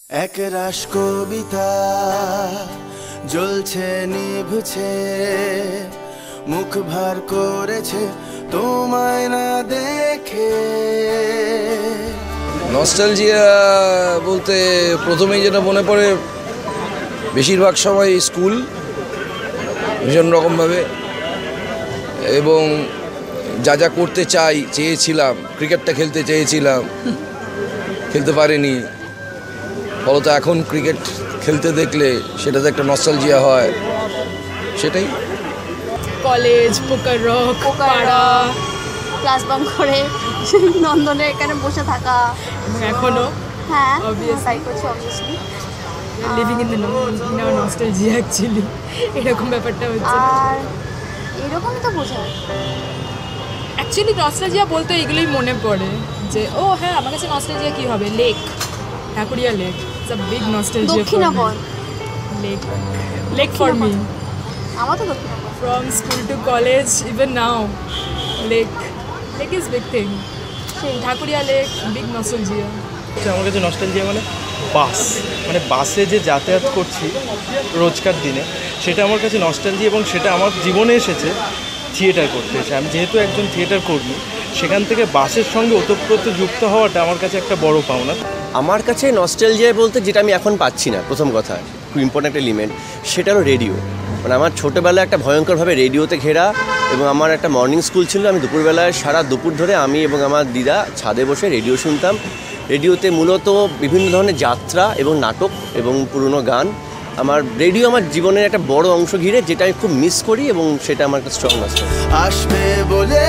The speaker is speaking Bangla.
এক রাস কবিতা জ্বলছে নিভছে, মুখ ভার করেছে তোমায় না দেখে। নস্টালজিয়া বলতে প্রথমেই যেটা মনে পড়ে, বেশিরভাগ সময় স্কুল ভীষণ রকমভাবে, এবং যা যা করতে চেয়েছিলাম, ক্রিকেটটা খেলতে চেয়েছিলাম, খেলতে পারিনি। ফলত এখন ক্রিকেট খেলতে দেখলে সেটাতে একটা নস্টালজিয়া হয়, সেটাই। কলেজ, পোকার রক, পাড়া, ক্লাস বাঙ্ক করে নন্দনের এখানে বসে থাকা। এখনো হ্যাঁ Obviously. তাই করছি obviously. Living in the nostalgia actually এরকম ব্যাপারটা হচ্ছে। আর এরকমই তো বোঝায়। অ্যাকচুয়ালি নস্টালজিয়া বলতে এগুলোই মনে পড়ে যে ও হ্যাঁ, আমার কাছে নস্টালজিয়া কী হবে, lake, Dhakuria lake, it's a big nostalgia. Dakshinapan lake for me, আমার তো Dakshinapan. From school to college, even now lake is big thing. Dhakuria lake, big nostalgia. আমার কাছে নস্টালজিয়া বাস, বাসে যে যাতায়াত করছি রোজকার দিনে, সেটা আমার কাছে নস্টালজিয়া। এবং সেটা আমার জীবনে এসেছে থিয়েটার করতে এসে। আমি যেহেতু একজন থিয়েটার কর্মী, সেখান থেকে বাসের সঙ্গে ওতপ্রোত যুক্ত হওয়াটা আমার কাছে একটা বড় পাওনা। আমার কাছে নস্টালজিয়া বলতে যেটা আমি এখন পাচ্ছি না, প্রথম কথা খুব ইম্পর্ট্যান্ট একটা এলিমেন্ট, সেটা হলো রেডিও। আমার ছোটোবেলায় একটা ভয়ঙ্করভাবে রেডিওতে ঘেরা, এবং আমার একটা মর্নিং স্কুল ছিল। আমি দুপুরবেলায় সারা দুপুর ধরে আমি এবং আমার দিদা ছাদে বসে রেডিও শুনতাম। রেডিওতে মূলত বিভিন্ন ধরনের যাত্রা এবং নাটক এবং পুরনো গান। রেডিও আমার জীবনের একটা বড় অংশ ঘিরে, যেটা আমি খুব মিস করি, এবং সেটা আমার একটা স্ট্রং নস্টালজিয়া। আসবে বলে